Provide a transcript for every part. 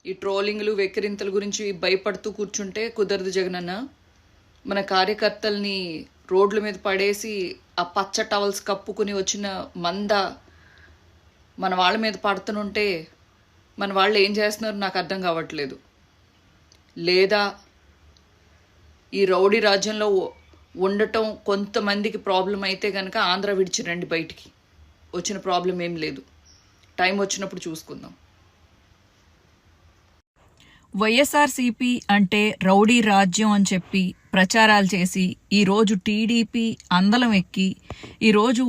ఈ ట్రోలింగ్లు వెక్కిరింతల గురించి భయపడుతూ కూర్చుంటే కుదరదు జగనన్న. మన కార్యకర్తల్ని రోడ్ల మీద పడేసి ఆ పచ్చ టవల్స్ కప్పుకుని వచ్చిన మంద మన వాళ్ళ మీద పడుతుంటే మన వాళ్ళు ఏం చేస్తున్నారు నాకు అర్థం కావట్లేదు. లేదా ఈ రౌడీ రాజ్యంలో ఉండటం కొంతమందికి ప్రాబ్లం అయితే కనుక ఆంధ్ర విడిచి రండి బయటికి, వచ్చిన ప్రాబ్లం ఏం లేదు, టైం వచ్చినప్పుడు చూసుకుందాం. వైఎస్ఆర్సీపీ అంటే రౌడీ రాజ్యం అని చెప్పి ప్రచారాలు చేసి ఈరోజు టీడీపీ అందలం ఎక్కి ఈరోజు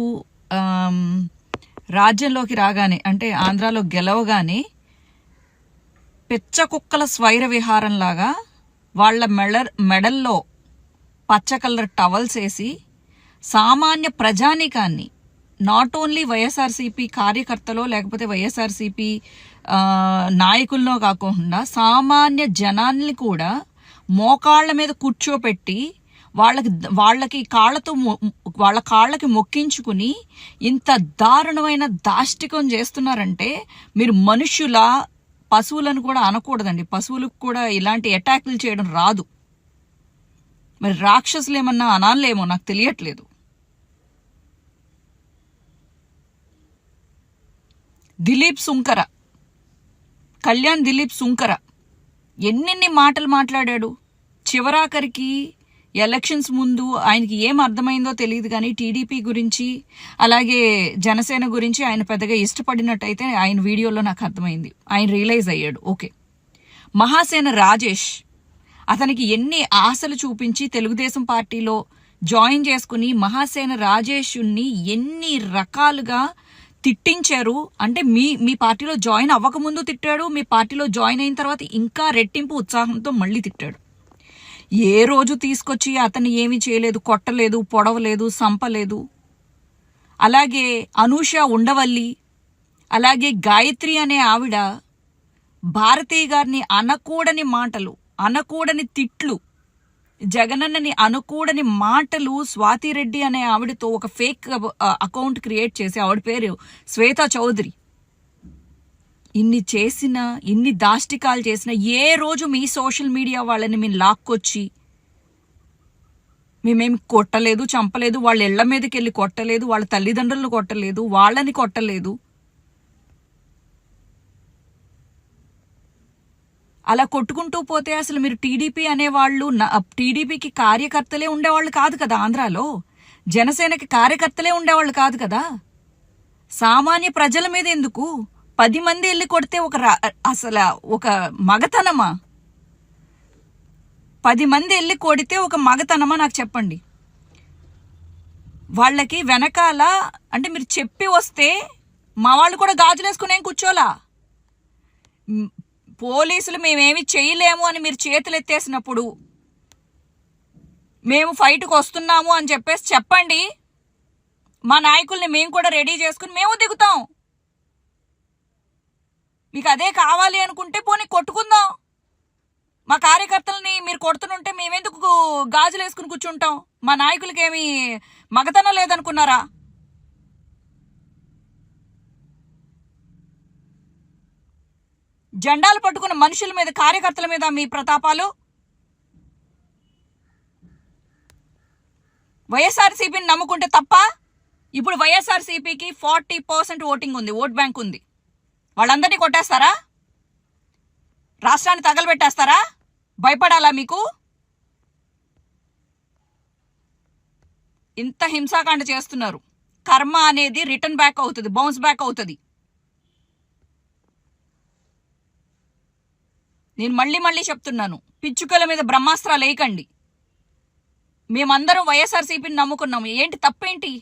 రాజ్యంలోకి రాగానే అంటే ఆంధ్రాలో గెలవగానే పిచ్చ కుక్కల స్వైర విహారంలాగా వాళ్ళ మెడల్లో పచ్చ కలర్ టవల్స్ వేసి సామాన్య ప్రజానీకాన్ని, నాట్ ఓన్లీ వైఎస్ఆర్సీపీ కార్యకర్తలో లేకపోతే వైఎస్ఆర్సీపీ నాయకుల్లో కాకుండా సామాన్య జనాన్ని కూడా మోకాళ్ళ మీద కూర్చోపెట్టి వాళ్ళకి వాళ్ళ కాళ్ళకి మొక్కించుకుని ఇంత దారుణమైన దాష్టికం చేస్తున్నారంటే మీరు మనుషుల, పశువులను కూడా అనకూడదండి. పశువులకు కూడా ఇలాంటి అటాక్లు చేయడం రాదు. మరి రాక్షసులు ఏమన్నా అనాలేమో నాకు తెలియట్లేదు. కళ్యాణ్ దిలీప్ సుంకర ఎన్నెన్ని మాటలు మాట్లాడాడు. చివరాఖరికి ఎలక్షన్స్ ముందు ఆయనకి ఏం అర్థమైందో తెలియదు కానీ టీడీపీ గురించి అలాగే జనసేన గురించి ఆయన పెద్దగా ఇష్టపడినట్టయితే ఆయన వీడియోలో నాకు అర్థమైంది. ఆయన రియలైజ్ అయ్యాడు. ఓకే, మహాసేన రాజేష్ అతనికి ఎన్ని ఆశలు చూపించి తెలుగుదేశం పార్టీలో జాయిన్ చేసుకుని మహాసేన రాజేష్ని ఎన్ని రకాలుగా తిట్టించారు అంటే మీ పార్టీలో జాయిన్ అవ్వకముందు తిట్టాడు, మీ పార్టీలో జాయిన్ అయిన తర్వాత ఇంకా రెట్టింపు ఉత్సాహంతో మళ్ళీ తిట్టాడు. ఏ రోజు తీసుకొచ్చి అతన్ని ఏమీ చేయలేదు, కొట్టలేదు, పొడవలేదు, సంపలేదు. అలాగే అనూష ఉండవల్లి, అలాగే గాయత్రి అనే ఆవిడ భారతీ గారిని అనకూడని మాటలు, అనకూడని తిట్లు, జగనన్నని అనుకూడని మాటలు స్వాతిరెడ్డి అనే ఆవిడతో ఒక ఫేక్ అకౌంట్ క్రియేట్ చేసి, ఆవిడ పేరు శ్వేతా చౌదరి, ఇన్ని దాష్టికాలు చేసిన ఏ రోజు మీ సోషల్ మీడియా వాళ్ళని మేము లాక్కొచ్చి మేమేమి కొట్టలేదు, చంపలేదు, వాళ్ళ ఇళ్ల మీదకి వెళ్ళి కొట్టలేదు, వాళ్ళ తల్లిదండ్రులను కొట్టలేదు, వాళ్ళని కొట్టలేదు. అలా కొట్టుకుంటూ పోతే అసలు మీరు టీడీపీ అనేవాళ్ళు, టీడీపీకి కార్యకర్తలే ఉండేవాళ్ళు కాదు కదా ఆంధ్రాలో, జనసేనకి కార్యకర్తలే ఉండేవాళ్ళు కాదు కదా. సామాన్య ప్రజల మీద ఎందుకు 10 మంది వెళ్ళి కొడితే అసలు ఒక మగతనమా? 10 మంది వెళ్ళి కొడితే ఒక మగతనమా నాకు చెప్పండి. వాళ్ళకి వెనకాల అంటే మీరు చెప్పి వస్తే మా వాళ్ళు కూడా గాజులేసుకుని ఏం కూర్చోలా. పోలీసులు మేమేమి చేయలేము అని మీరు చేతులు ఎత్తేసినప్పుడు మేము ఫైట్కి వస్తున్నాము అని చెప్పేసి చెప్పండి. మా నాయకుల్ని మేము కూడా రెడీ చేసుకుని మేము దిగుతాం. మీకు అదే కావాలి అనుకుంటే పోనీ కొట్టుకుందాం. మా కార్యకర్తలని మీరు కొడుతుంటే మేమెందుకు గాజులు వేసుకుని కూర్చుంటాం? మా నాయకులకి ఏమి మగతనం లేదనుకున్నారా? జెండాలు పట్టుకున్న మనుషుల మీద, కార్యకర్తల మీద మీ ప్రతాపాలు. వైఎస్ఆర్సీపీని నమ్ముకుంటే తప్ప. ఇప్పుడు వైఎస్ఆర్సీపీకి 40% ఓటింగ్ ఉంది, ఓట్ బ్యాంక్ ఉంది. వాళ్ళందరినీ కొట్టేస్తారా? రాష్ట్రాన్ని తగలబెట్టేస్తారా? భయపడాలా మీకు? ఇంత హింసాకాండ చేస్తున్నారు. కర్మ అనేది రిటర్న్ బ్యాక్ అవుతుంది, బౌన్స్ బ్యాక్ అవుతుంది. నేను మళ్ళీ చెప్తున్నాను, పిచ్చుకల మీద బ్రహ్మాస్త్రాలు వేయకండి. మేమందరం వైఎస్ఆర్సీపీని నమ్ముకున్నాము. ఏంటి తప్పేంటి?